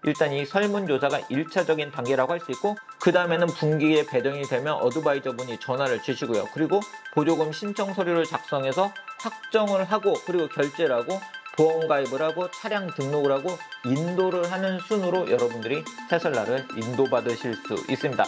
일단 이 설문조사가 1차적인 단계라고 할 수 있고, 그 다음에는 분기에 배정이 되면 어드바이저 분이 전화를 주시고요. 그리고 보조금 신청 서류를 작성해서 확정을 하고, 그리고 결제를 하고, 보험 가입을 하고, 차량 등록을 하고, 인도를 하는 순으로 여러분들이 테슬라를 인도받으실 수 있습니다.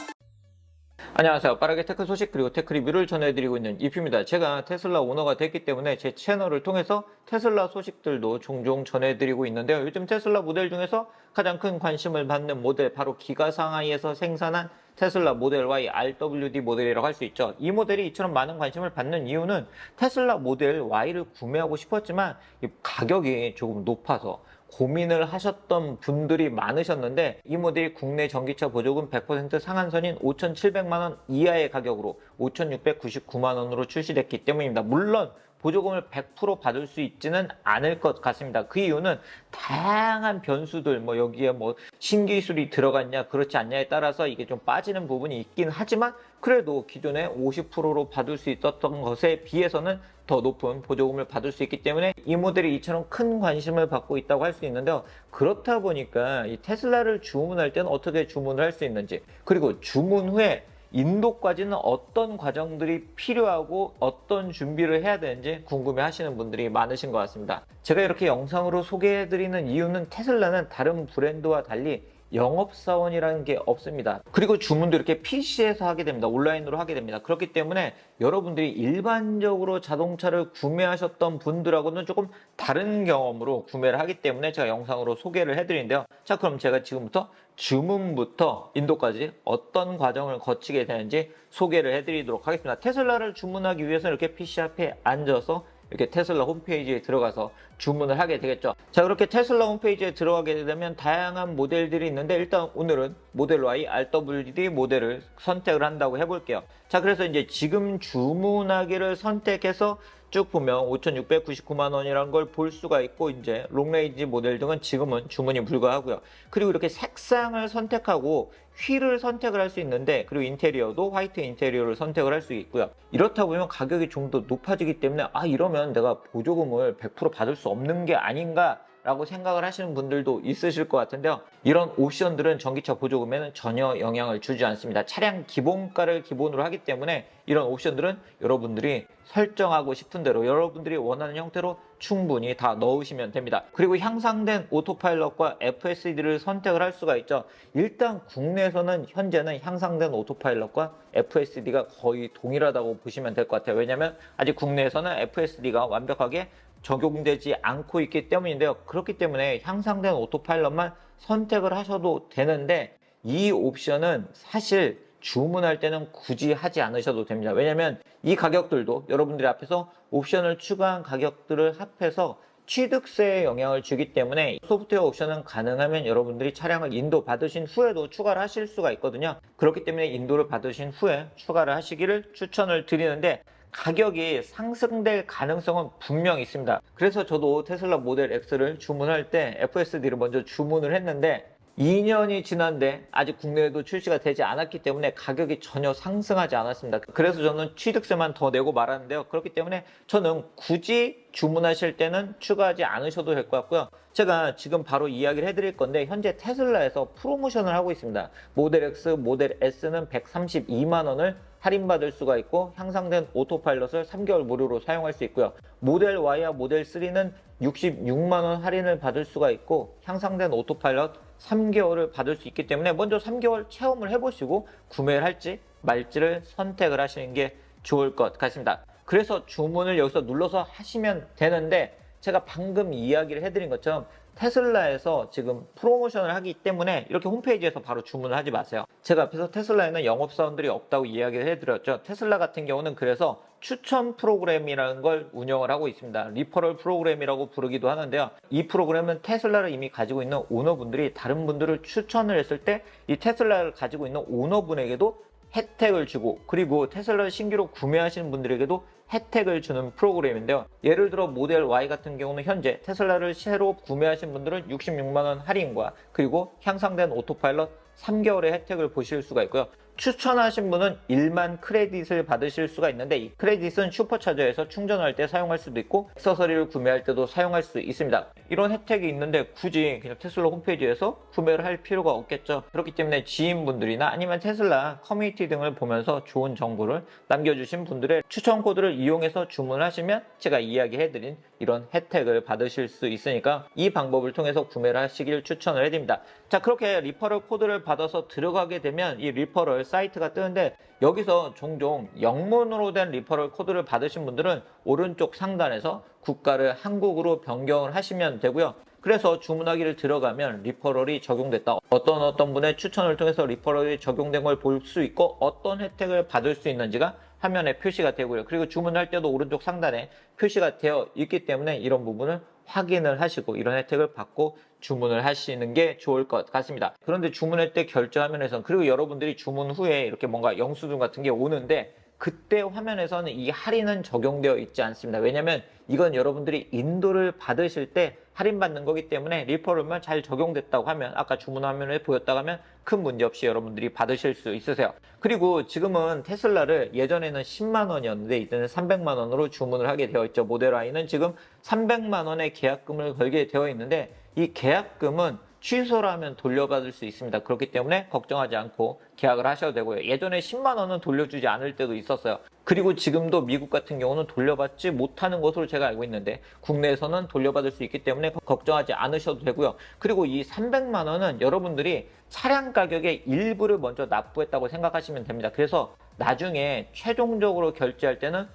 안녕하세요. 빠르게 테크 소식 그리고 테크 리뷰를 전해드리고 있는 이프입니다. 제가 테슬라 오너가 됐기 때문에 제 채널을 통해서 테슬라 소식들도 종종 전해드리고 있는데요. 요즘 테슬라 모델 중에서 가장 큰 관심을 받는 모델, 바로 기가 상하이에서 생산한 테슬라 모델 Y RWD 모델이라고 할 수 있죠. 이 모델이 이처럼 많은 관심을 받는 이유는 테슬라 모델 Y를 구매하고 싶었지만 가격이 조금 높아서 고민을 하셨던 분들이 많으셨는데, 이 모델이 국내 전기차 보조금 100% 상한선인 5,700만원 이하의 가격으로 5,699만원으로 출시됐기 때문입니다. 물론 보조금을 100% 받을 수 있지는 않을 것 같습니다. 그 이유는 다양한 변수들, 여기에 신기술이 들어갔냐 그렇지 않냐에 따라서 이게 좀 빠지는 부분이 있긴 하지만, 그래도 기존에 50%로 받을 수 있었던 것에 비해서는 더 높은 보조금을 받을 수 있기 때문에 이 모델이 이처럼 큰 관심을 받고 있다고 할 수 있는데요. 그렇다 보니까 이 테슬라를 주문할 때는 어떻게 주문을 할 수 있는지, 그리고 주문 후에 인도까지는 어떤 과정들이 필요하고 어떤 준비를 해야 되는지 궁금해 하시는 분들이 많으신 것 같습니다. 제가 이렇게 영상으로 소개해 드리는 이유는 테슬라는 다른 브랜드와 달리 영업사원이라는 게 없습니다. 그리고 주문도 이렇게 PC에서 하게 됩니다. 온라인으로 하게 됩니다. 그렇기 때문에 여러분들이 일반적으로 자동차를 구매하셨던 분들하고는 조금 다른 경험으로 구매를 하기 때문에 제가 영상으로 소개를 해드리는데요. 자, 그럼 제가 지금부터 주문부터 인도까지 어떤 과정을 거치게 되는지 소개를 해드리도록 하겠습니다. 테슬라를 주문하기 위해서 이렇게 PC 앞에 앉아서 이렇게 테슬라 홈페이지에 들어가서 주문을 하게 되겠죠. 자, 그렇게 테슬라 홈페이지에 들어가게 되면 다양한 모델들이 있는데, 일단 오늘은 모델 Y RWD 모델을 선택을 한다고 해볼게요. 자, 그래서 이제 지금 주문하기를 선택해서 쭉 보면 5,699만원이라는 걸 볼 수가 있고, 이제 롱레인지 모델 등은 지금은 주문이 불가하고요. 그리고 이렇게 색상을 선택하고 휠을 선택을 할 수 있는데, 그리고 인테리어도 화이트 인테리어를 선택을 할 수 있고요. 이렇다 보면 가격이 좀 더 높아지기 때문에 이러면 내가 보조금을 100% 받을 수 없는 게 아닌가 라고 생각을 하시는 분들도 있으실 것 같은데요. 이런 옵션들은 전기차 보조금에는 전혀 영향을 주지 않습니다. 차량 기본가를 기본으로 하기 때문에 이런 옵션들은 여러분들이 설정하고 싶은 대로, 여러분들이 원하는 형태로 충분히 다 넣으시면 됩니다. 그리고 향상된 오토파일럿과 FSD를 선택을 할 수가 있죠. 일단 국내에서는 현재는 향상된 오토파일럿과 FSD가 거의 동일하다고 보시면 될 것 같아요. 왜냐하면 아직 국내에서는 FSD가 완벽하게 적용되지 않고 있기 때문인데요. 그렇기 때문에 향상된 오토파일럿만 선택을 하셔도 되는데, 이 옵션은 사실 주문할 때는 굳이 하지 않으셔도 됩니다. 왜냐하면 이 가격들도 여러분들이 앞에서 옵션을 추가한 가격들을 합해서 취득세에 영향을 주기 때문에, 소프트웨어 옵션은 가능하면 여러분들이 차량을 인도 받으신 후에도 추가를 하실 수가 있거든요. 그렇기 때문에 인도를 받으신 후에 추가를 하시기를 추천을 드리는데, 가격이 상승될 가능성은 분명히 있습니다. 그래서 저도 테슬라 모델 X를 주문할 때 FSD를 먼저 주문을 했는데, 2년이 지났는데 아직 국내에도 출시가 되지 않았기 때문에 가격이 전혀 상승하지 않았습니다. 그래서 저는 취득세만 더 내고 말았는데요. 그렇기 때문에 저는 굳이 주문하실 때는 추가하지 않으셔도 될 것 같고요. 제가 지금 바로 이야기를 해드릴 건데, 현재 테슬라에서 프로모션을 하고 있습니다. 모델 X, 모델 S는 132만원을 할인받을 수가 있고, 향상된 오토파일럿을 3개월 무료로 사용할 수 있고요. 모델 Y와 모델 3는 66만원 할인을 받을 수가 있고, 향상된 오토파일럿 3개월을 받을 수 있기 때문에 먼저 3개월 체험을 해보시고 구매를 할지 말지를 선택을 하시는 게 좋을 것 같습니다. 그래서 주문을 여기서 눌러서 하시면 되는데, 제가 방금 이야기를 해드린 것처럼 테슬라에서 지금 프로모션을 하기 때문에 이렇게 홈페이지에서 바로 주문을 하지 마세요. 제가 앞에서 테슬라에는 영업사원들이 없다고 이야기를 해드렸죠. 테슬라 같은 경우는 그래서 추천 프로그램이라는 걸 운영을 하고 있습니다. 리퍼럴 프로그램이라고 부르기도 하는데요. 이 프로그램은 테슬라를 이미 가지고 있는 오너분들이 다른 분들을 추천을 했을 때 이 테슬라를 가지고 있는 오너분에게도 혜택을 주고, 그리고 테슬라를 신규로 구매하시는 분들에게도 혜택을 주는 프로그램인데요. 예를 들어 모델 Y 같은 경우는 현재 테슬라를 새로 구매하신 분들은 66만원 할인과 그리고 향상된 오토파일럿 3개월의 혜택을 보실 수가 있고요. 추천하신 분은 1만 크레딧을 받으실 수가 있는데 이 크레딧은 슈퍼차저에서 충전할 때 사용할 수도 있고 액세서리를 구매할 때도 사용할 수 있습니다. 이런 혜택이 있는데 굳이 그냥 테슬라 홈페이지에서 구매를 할 필요가 없겠죠. 그렇기 때문에 지인분들이나 아니면 테슬라 커뮤니티 등을 보면서 좋은 정보를 남겨주신 분들의 추천 코드를 이용해서 주문하시면 제가 이야기해드린 이런 혜택을 받으실 수 있으니까 이 방법을 통해서 구매를 하시길 추천을 해드립니다. 자, 그렇게 리퍼럴 코드를 받아서 들어가게 되면 이 리퍼럴 사이트가 뜨는데 여기서 종종 영문으로 된 리퍼럴 코드를 받으신 분들은 오른쪽 상단에서 국가를 한국으로 변경을 하시면 되고요. 그래서 주문하기를 들어가면 리퍼럴이 적용됐다. 어떤 분의 추천을 통해서 리퍼럴이 적용된 걸 볼 수 있고 어떤 혜택을 받을 수 있는지가 화면에 표시가 되고요. 그리고 주문할 때도 오른쪽 상단에 표시가 되어 있기 때문에 이런 부분을 확인을 하시고 이런 혜택을 받고 주문을 하시는 게 좋을 것 같습니다. 그런데 주문할 때 결제 화면에서는 그리고 여러분들이 주문 후에 이렇게 뭔가 영수증 같은 게 오는데 그때 화면에서는 이 할인은 적용되어 있지 않습니다. 왜냐면 이건 여러분들이 인도를 받으실 때 할인받는 거기 때문에 리퍼럴만 잘 적용됐다고 하면 아까 주문 화면에 보였다고 하면 큰 문제 없이 여러분들이 받으실 수 있으세요. 그리고 지금은 테슬라를 예전에는 10만 원이었는데 이제는 300만 원으로 주문을 하게 되어 있죠. 모델 Y는 지금 300만 원의 계약금을 걸게 되어 있는데 이 계약금은 취소를 하면 돌려받을 수 있습니다. 그렇기 때문에 걱정하지 않고 계약을 하셔도 되고요. 예전에 10만 원은 돌려주지 않을 때도 있었어요. 그리고 지금도 미국 같은 경우는 돌려받지 못하는 것으로 제가 알고 있는데 국내에서는 돌려받을 수 있기 때문에 걱정하지 않으셔도 되고요. 그리고 이 300만 원은 여러분들이 차량 가격의 일부를 먼저 납부했다고 생각하시면 됩니다. 그래서 나중에 최종적으로 결제할 때는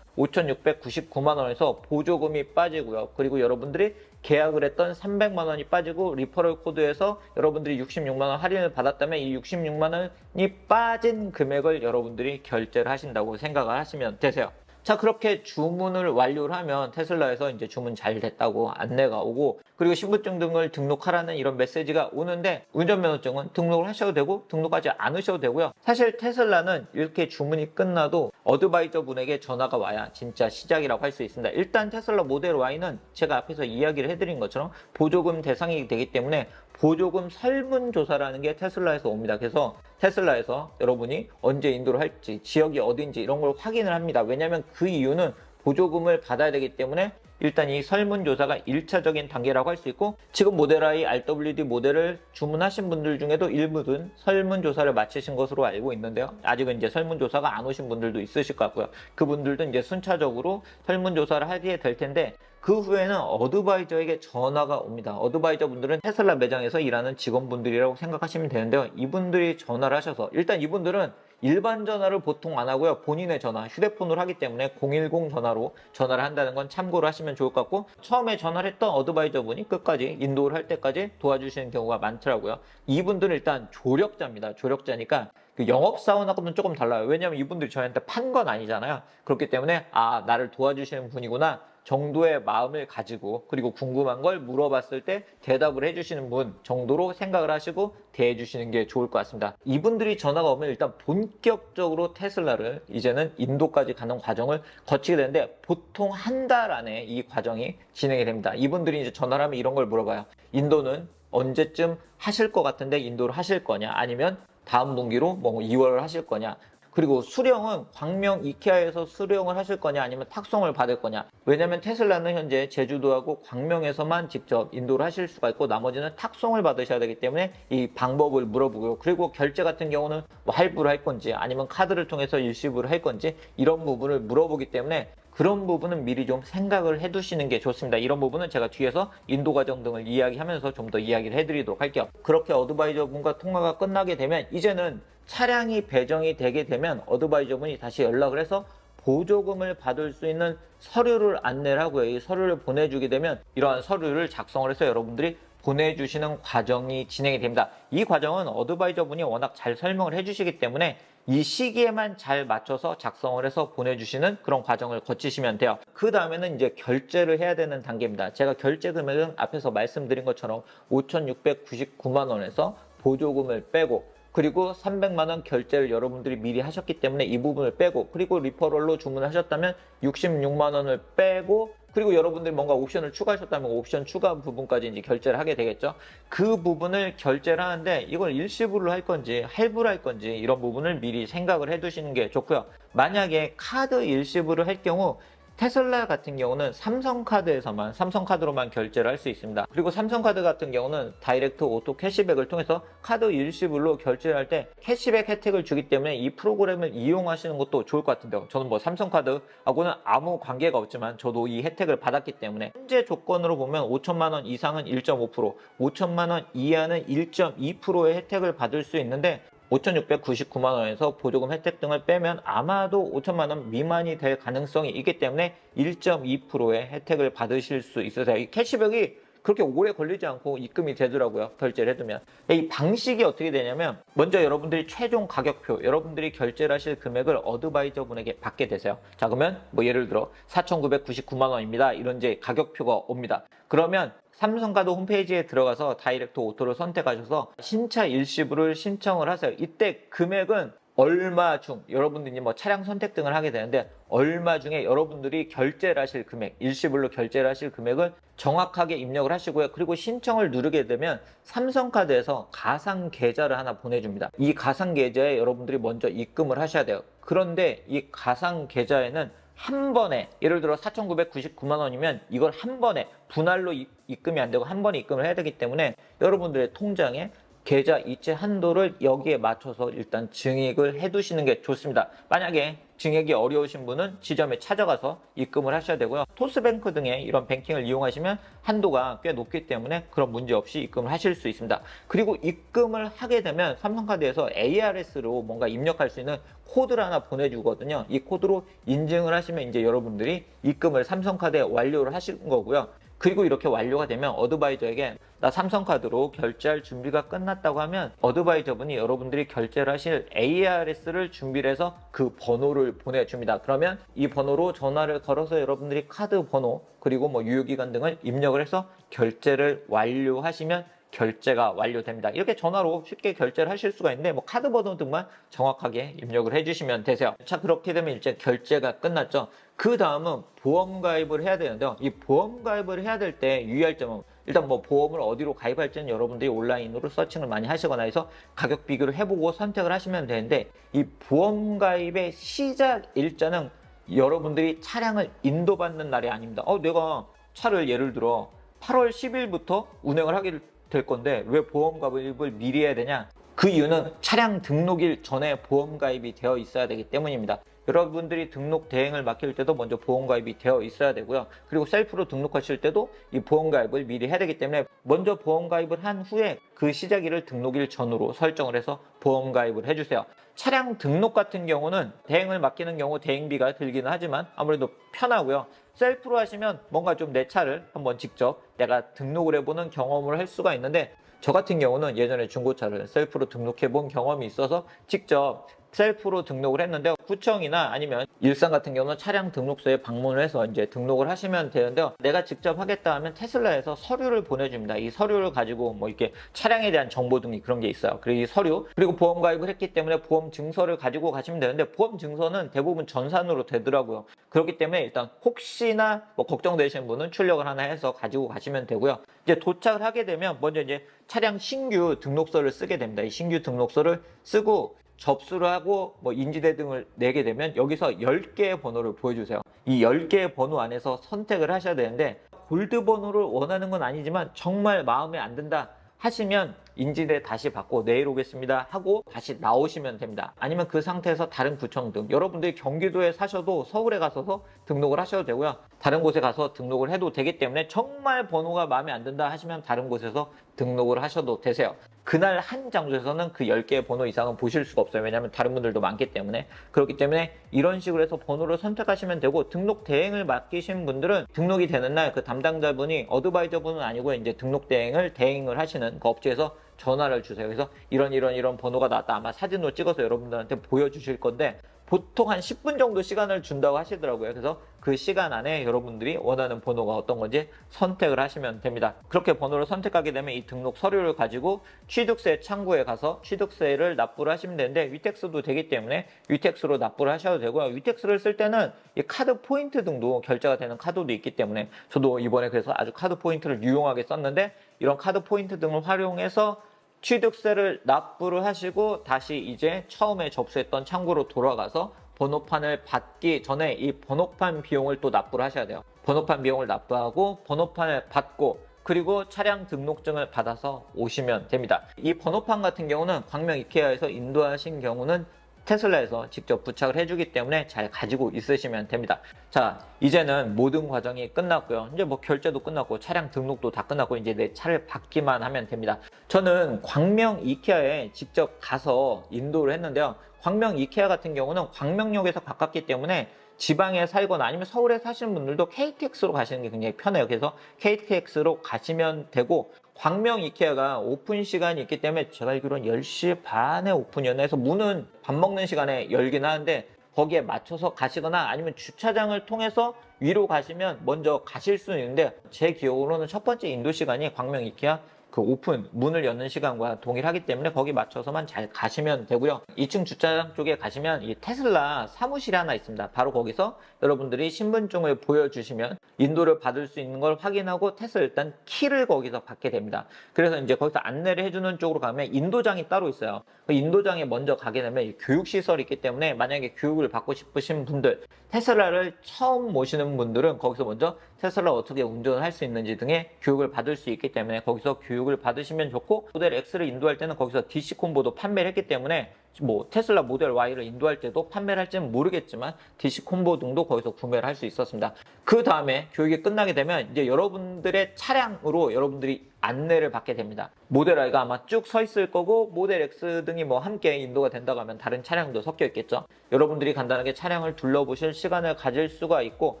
5,699만 원에서 보조금이 빠지고요. 그리고 여러분들이 계약을 했던 300만 원이 빠지고 리퍼럴 코드에서 여러분들이 66만 원 할인을 받았다면 이 66만 원이 빠진 금액을 여러분들이 결제를 하신다고 생각을 하시면 되세요. 자, 그렇게 주문을 완료를 하면 테슬라에서 이제 주문 잘 됐다고 안내가 오고 그리고 신분증 등을 등록하라는 이런 메시지가 오는데 운전면허증은 등록을 하셔도 되고 등록하지 않으셔도 되고요. 사실 테슬라는 이렇게 주문이 끝나도 어드바이저 분에게 전화가 와야 진짜 시작이라고 할 수 있습니다. 일단 테슬라 모델 Y는 제가 앞에서 이야기를 해드린 것처럼 보조금 대상이 되기 때문에 보조금 설문조사라는 게 테슬라에서 옵니다. 그래서 테슬라에서 여러분이 언제 인도를 할지 지역이 어딘지 이런 걸 확인을 합니다. 왜냐하면 그 이유는 보조금을 받아야 되기 때문에 일단 이 설문조사가 1차적인 단계라고 할 수 있고 지금 모델 Y RWD 모델을 주문하신 분들 중에도 일부는 설문조사를 마치신 것으로 알고 있는데요. 아직은 이제 설문조사가 안 오신 분들도 있으실 것 같고요. 그분들도 이제 순차적으로 설문조사를 하게 될 텐데 그 후에는 어드바이저에게 전화가 옵니다. 어드바이저 분들은 테슬라 매장에서 일하는 직원분들이라고 생각하시면 되는데요. 이분들이 전화를 하셔서 일단 이분들은 일반 전화를 보통 안 하고요. 본인의 전화, 휴대폰으로 하기 때문에 010 전화로 전화를 한다는 건 참고를 하시면 좋을 것 같고 처음에 전화를 했던 어드바이저 분이 끝까지 인도를 할 때까지 도와주시는 경우가 많더라고요. 이분들은 일단 조력자입니다. 조력자니까 그 영업사원하고는 조금 달라요. 왜냐하면 이분들이 저희한테 판 건 아니잖아요. 그렇기 때문에 아, 나를 도와주시는 분이구나 정도의 마음을 가지고 그리고 궁금한 걸 물어봤을 때 대답을 해주시는 분 정도로 생각을 하시고 대해주시는 게 좋을 것 같습니다. 이분들이 전화가 오면 일단 본격적으로 테슬라를 이제는 인도까지 가는 과정을 거치게 되는데 보통 한 달 안에 이 과정이 진행이 됩니다. 이분들이 이제 전화를 하면 이런 걸 물어봐요. 인도는 언제쯤 하실 것 같은데 인도를 하실 거냐 아니면 다음 분기로 뭐 2월을 하실 거냐 그리고 수령은 광명 이케아에서 수령을 하실 거냐 아니면 탁송을 받을 거냐 왜냐면 테슬라는 현재 제주도하고 광명에서만 직접 인도를 하실 수가 있고 나머지는 탁송을 받으셔야 되기 때문에 이 방법을 물어보고요. 그리고 결제 같은 경우는 뭐 할부를 할 건지 아니면 카드를 통해서 일시불을 할 건지 이런 부분을 물어보기 때문에 그런 부분은 미리 좀 생각을 해두시는 게 좋습니다. 이런 부분은 제가 뒤에서 인도 과정 등을 이야기하면서 좀 더 이야기를 해드리도록 할게요. 그렇게 어드바이저 분과 통화가 끝나게 되면 이제는 차량이 배정이 되게 되면 어드바이저 분이 다시 연락을 해서 보조금을 받을 수 있는 서류를 안내를 하고요. 이 서류를 보내주게 되면 이러한 서류를 작성을 해서 여러분들이 보내주시는 과정이 진행이 됩니다. 이 과정은 어드바이저 분이 워낙 잘 설명을 해주시기 때문에 이 시기에만 잘 맞춰서 작성을 해서 보내주시는 그런 과정을 거치시면 돼요. 그 다음에는 이제 결제를 해야 되는 단계입니다. 제가 결제 금액은 앞에서 말씀드린 것처럼 5,699만 원에서 보조금을 빼고 그리고 300만 원 결제를 여러분들이 미리 하셨기 때문에 이 부분을 빼고 그리고 리퍼럴로 주문하셨다면 66만 원을 빼고 그리고 여러분들이 뭔가 옵션을 추가하셨다면 옵션 추가 부분까지 이제 결제를 하게 되겠죠. 그 부분을 결제를 하는데 이걸 일시불로 할 건지 할부로 할 건지 이런 부분을 미리 생각을 해 두시는 게 좋고요. 만약에 카드 일시불을 할 경우 테슬라 같은 경우는 삼성카드로만 결제를 할 수 있습니다. 그리고 삼성카드 같은 경우는 다이렉트 오토 캐시백을 통해서 카드 일시불로 결제를 할 때 캐시백 혜택을 주기 때문에 이 프로그램을 이용하시는 것도 좋을 것 같은데요. 저는 뭐 삼성카드하고는 아무 관계가 없지만 저도 이 혜택을 받았기 때문에 현재 조건으로 보면 5천만 원 이상은 1.5%, 5천만 원 이하는 1.2%의 혜택을 받을 수 있는데 5,699만 원에서 보조금 혜택 등을 빼면 아마도 5천만 원 미만이 될 가능성이 있기 때문에 1.2%의 혜택을 받으실 수 있으세요. 이 캐시백이 그렇게 오래 걸리지 않고 입금이 되더라고요. 결제를 해두면. 이 방식이 어떻게 되냐면 먼저 여러분들이 최종 가격표, 여러분들이 결제를 하실 금액을 어드바이저 분에게 받게 되세요. 자, 그러면 뭐 예를 들어 4,999만 원입니다. 이런 이제 가격표가 옵니다. 그러면 삼성카드 홈페이지에 들어가서 다이렉트 오토를 선택하셔서 신차 일시불을 신청을 하세요. 이때 금액은 얼마 중, 여러분들이 뭐 차량 선택 등을 하게 되는데 얼마 중에 여러분들이 결제를 하실 금액, 일시불로 결제를 하실 금액을 정확하게 입력을 하시고요. 그리고 신청을 누르게 되면 삼성카드에서 가상 계좌를 하나 보내줍니다. 이 가상 계좌에 여러분들이 먼저 입금을 하셔야 돼요. 그런데 이 가상 계좌에는 한 번에, 예를 들어 4,999만 원이면 이걸 한 번에 분할로 입금이 안 되고 한 번에 입금을 해야 되기 때문에 여러분들의 통장에 계좌 이체 한도를 여기에 맞춰서 일단 증액을 해두시는 게 좋습니다. 만약에 증액이 어려우신 분은 지점에 찾아가서 입금을 하셔야 되고요. 토스뱅크 등의 이런 뱅킹을 이용하시면 한도가 꽤 높기 때문에 그런 문제 없이 입금을 하실 수 있습니다. 그리고 입금을 하게 되면 삼성카드에서 ARS로 뭔가 입력할 수 있는 코드를 하나 보내주거든요. 이 코드로 인증을 하시면 이제 여러분들이 입금을 삼성카드에 완료를 하신 거고요. 그리고 이렇게 완료가 되면 어드바이저에게 나 삼성카드로 결제할 준비가 끝났다고 하면 어드바이저분이 여러분들이 결제를 하실 ARS를 준비를 해서 그 번호를 보내줍니다. 그러면 이 번호로 전화를 걸어서 여러분들이 카드 번호 그리고 뭐 유효기간 등을 입력을 해서 결제를 완료하시면 결제가 완료됩니다. 이렇게 전화로 쉽게 결제를 하실 수가 있는데 뭐 카드 번호 등만 정확하게 입력을 해주시면 되세요. 자, 그렇게 되면 이제 결제가 끝났죠. 그 다음은 보험 가입을 해야 되는데요. 이 보험 가입을 해야 될 때 유의할 점은 일단 뭐 보험을 어디로 가입할지는 여러분들이 온라인으로 서칭을 많이 하시거나 해서 가격 비교를 해보고 선택을 하시면 되는데 이 보험 가입의 시작 일자는 여러분들이 차량을 인도받는 날이 아닙니다. 내가 차를 예를 들어 8월 10일부터 운행을 하게 될 건데 왜 보험 가입을 미리 해야 되냐? 그 이유는 차량 등록일 전에 보험 가입이 되어 있어야 되기 때문입니다. 여러분들이 등록 대행을 맡길 때도 먼저 보험 가입이 되어 있어야 되고요. 그리고 셀프로 등록하실 때도 이 보험 가입을 미리 해야 되기 때문에 먼저 보험 가입을 한 후에 그 시작일을 등록일 전후로 설정을 해서 보험 가입을 해주세요. 차량 등록 같은 경우는 대행을 맡기는 경우 대행비가 들기는 하지만 아무래도 편하고요. 셀프로 하시면 뭔가 좀 내 차를 한번 직접 내가 등록을 해보는 경험을 할 수가 있는데 저 같은 경우는 예전에 중고차를 셀프로 등록해 본 경험이 있어서 직접 셀프로 등록을 했는데요. 구청이나 아니면 일산 같은 경우는 차량 등록소에 방문을 해서 이제 등록을 하시면 되는데요. 내가 직접 하겠다 하면 테슬라에서 서류를 보내줍니다. 이 서류를 가지고 뭐 이렇게 차량에 대한 정보 등이 그런 게 있어요. 그리고 이 서류, 그리고 보험 가입을 했기 때문에 보험 증서를 가지고 가시면 되는데 보험 증서는 대부분 전산으로 되더라고요. 그렇기 때문에 일단 혹시나 뭐 걱정되시는 분은 출력을 하나 해서 가지고 가시면 되고요. 이제 도착을 하게 되면 먼저 이제 차량 신규 등록서를 쓰게 됩니다. 이 신규 등록서를 쓰고 접수를 하고 뭐 인지대 등을 내게 되면 여기서 10개의 번호를 보여주세요. 이 10개의 번호 안에서 선택을 하셔야 되는데 골드 번호를 원하는 건 아니지만 정말 마음에 안 든다 하시면 인지대 다시 받고 내일 오겠습니다 하고 다시 나오시면 됩니다. 아니면 그 상태에서 다른 구청 등 여러분들이 경기도에 사셔도 서울에 가서 등록을 하셔도 되고요. 다른 곳에 가서 등록을 해도 되기 때문에 정말 번호가 마음에 안 든다 하시면 다른 곳에서 등록을 하셔도 되세요. 그날 한 장소에서는 그 10개의 번호 이상은 보실 수가 없어요. 왜냐하면 다른 분들도 많기 때문에. 그렇기 때문에 이런 식으로 해서 번호를 선택하시면 되고 등록 대행을 맡기신 분들은 등록이 되는 날 그 담당자분이 어드바이저 분은 아니고 이제 등록 대행을 하시는 그 업체에서 전화를 주세요. 그래서 이런 번호가 나왔다. 아마 사진으로 찍어서 여러분들한테 보여주실 건데 보통 한 10분 정도 시간을 준다고 하시더라고요. 그래서 그 시간 안에 여러분들이 원하는 번호가 어떤 건지 선택을 하시면 됩니다. 그렇게 번호를 선택하게 되면 이 등록 서류를 가지고 취득세 창구에 가서 취득세를 납부를 하시면 되는데, 위택스도 되기 때문에 위택스로 납부를 하셔도 되고요. 위택스를 쓸 때는 이 카드 포인트 등도 결제가 되는 카드도 있기 때문에, 저도 이번에 그래서 아주 카드 포인트를 유용하게 썼는데, 이런 카드 포인트 등을 활용해서 취득세를 납부를 하시고 다시 이제 처음에 접수했던 창구로 돌아가서 번호판을 받기 전에 이 번호판 비용을 또 납부를 하셔야 돼요. 번호판 비용을 납부하고 번호판을 받고 그리고 차량 등록증을 받아서 오시면 됩니다. 이 번호판 같은 경우는 광명 이케아에서 인도하신 경우는 테슬라에서 직접 부착을 해주기 때문에 잘 가지고 있으시면 됩니다. 자, 이제는 모든 과정이 끝났고요. 이제 뭐 결제도 끝났고 차량 등록도 다 끝났고 이제 내 차를 받기만 하면 됩니다. 저는 광명 이케아에 직접 가서 인도를 했는데요. 광명 이케아 같은 경우는 광명역에서 가깝기 때문에 지방에 살거나 아니면 서울에 사시는 분들도 KTX로 가시는 게 굉장히 편해요. 그래서 KTX로 가시면 되고, 광명 이케아가 오픈 시간이 있기 때문에 제가 알기로는 10시 반에 오픈이었나 해서 문은 밥 먹는 시간에 열긴 하는데, 거기에 맞춰서 가시거나 아니면 주차장을 통해서 위로 가시면 먼저 가실 수는 있는데, 제 기억으로는 첫 번째 인도 시간이 광명 이케아 그 오픈 문을 여는 시간과 동일하기 때문에 거기 맞춰서만 잘 가시면 되고요. 2층 주차장 쪽에 가시면 이 테슬라 사무실이 하나 있습니다. 바로 거기서 여러분들이 신분증을 보여주시면 인도를 받을 수 있는 걸 확인하고 테슬라 일단 키를 거기서 받게 됩니다. 그래서 이제 거기서 안내를 해주는 쪽으로 가면 인도장이 따로 있어요. 그 인도장에 먼저 가게 되면 교육시설이 있기 때문에 만약에 교육을 받고 싶으신 분들, 테슬라를 처음 모시는 분들은 거기서 먼저 테슬라 어떻게 운전을 할 수 있는지 등의 교육을 받을 수 있기 때문에 거기서 교육을 받으시면 좋고, 모델 X를 인도할 때는 거기서 DC 콤보도 판매를 했기 때문에 뭐 테슬라 모델 Y를 인도할 때도 판매를 할지는 모르겠지만 DC 콤보 등도 거기서 구매를 할 수 있었습니다. 그 다음에 교육이 끝나게 되면 이제 여러분들의 차량으로 여러분들이 안내를 받게 됩니다. 모델 Y가 아마 쭉 서 있을 거고 모델 X 등이 뭐 함께 인도가 된다고 하면 다른 차량도 섞여 있겠죠. 여러분들이 간단하게 차량을 둘러보실 시간을 가질 수가 있고,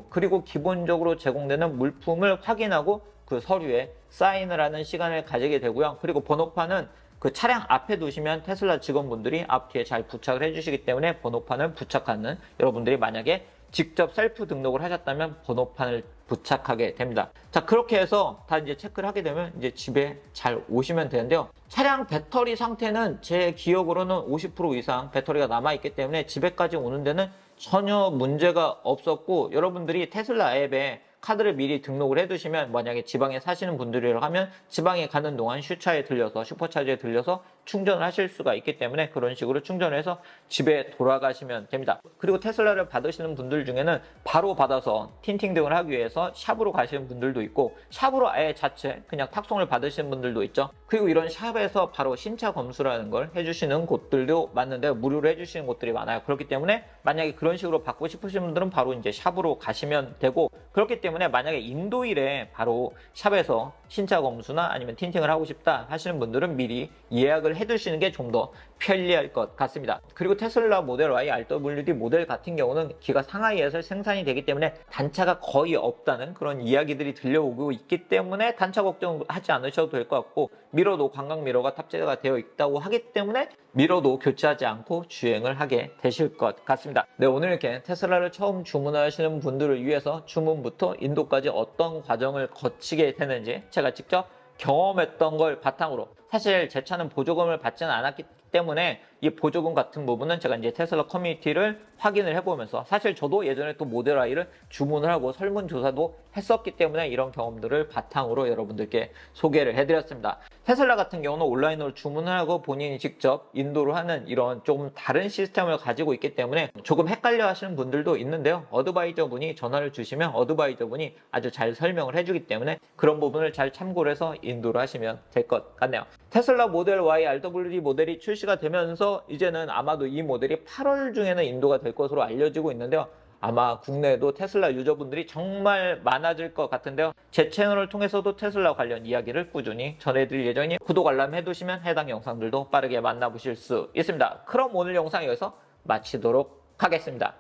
그리고 기본적으로 제공되는 물품을 확인하고 그 서류에 사인을 하는 시간을 가지게 되고요. 그리고 번호판은 그 차량 앞에 두시면 테슬라 직원분들이 앞뒤에 잘 부착을 해주시기 때문에 번호판을 부착하는, 여러분들이 만약에 직접 셀프 등록을 하셨다면 번호판을 부착하게 됩니다. 자, 그렇게 해서 다 이제 체크를 하게 되면 이제 집에 잘 오시면 되는데요. 차량 배터리 상태는 제 기억으로는 50% 이상 배터리가 남아있기 때문에 집에까지 오는 데는 전혀 문제가 없었고, 여러분들이 테슬라 앱에 카드를 미리 등록을 해두시면 만약에 지방에 사시는 분들이라고 하면 지방에 가는 동안 슈차에 들려서 슈퍼차저에 들려서 충전을 하실 수가 있기 때문에 그런 식으로 충전을 해서 집에 돌아가시면 됩니다. 그리고 테슬라를 받으시는 분들 중에는 바로 받아서 틴팅 등을 하기 위해서 샵으로 가시는 분들도 있고, 샵으로 아예 자체 그냥 탁송을 받으시는 분들도 있죠. 그리고 이런 샵에서 바로 신차 검수라는 걸 해주시는 곳들도 많은데 무료로 해주시는 곳들이 많아요. 그렇기 때문에 만약에 그런 식으로 받고 싶으신 분들은 바로 이제 샵으로 가시면 되고, 그렇기 때문에 만약에 인도일에 바로 샵에서 신차 검수나 아니면 틴팅을 하고 싶다 하시는 분들은 미리 예약을 해두시는 게 좀 더 편리할 것 같습니다. 그리고 테슬라 모델 Y, RWD 모델 같은 경우는 기가 상하이에서 생산이 되기 때문에 단차가 거의 없다는 그런 이야기들이 들려오고 있기 때문에 단차 걱정하지 않으셔도 될 것 같고, 미러도 관광 미러가 탑재가 되어 있다고 하기 때문에 미러도 교체하지 않고 주행을 하게 되실 것 같습니다. 네, 오늘 이렇게 테슬라를 처음 주문하시는 분들을 위해서 주문부터 인도까지 어떤 과정을 거치게 되는지 제가 직접 경험했던 걸 바탕으로, 사실 제 차는 보조금을 받지는 않았기 때문에 이 보조금 같은 부분은 제가 이제 테슬라 커뮤니티를 확인을 해보면서, 사실 저도 예전에 또 모델 Y를 주문을 하고 설문조사도 했었기 때문에 이런 경험들을 바탕으로 여러분들께 소개를 해드렸습니다. 테슬라 같은 경우는 온라인으로 주문을 하고 본인이 직접 인도를 하는 이런 조금 다른 시스템을 가지고 있기 때문에 조금 헷갈려 하시는 분들도 있는데요. 어드바이저 분이 전화를 주시면 어드바이저 분이 아주 잘 설명을 해주기 때문에 그런 부분을 잘 참고를 해서 인도를 하시면 될 것 같네요. 테슬라 모델 Y, RWD 모델이 출시가 되면서 이제는 아마도 이 모델이 8월 중에는 인도가 될 것으로 알려지고 있는데요. 아마 국내에도 테슬라 유저분들이 정말 많아질 것 같은데요. 제 채널을 통해서도 테슬라 관련 이야기를 꾸준히 전해드릴 예정이니 구독 알람 해두시면 해당 영상들도 빠르게 만나보실 수 있습니다. 그럼 오늘 영상 여기서 마치도록 하겠습니다.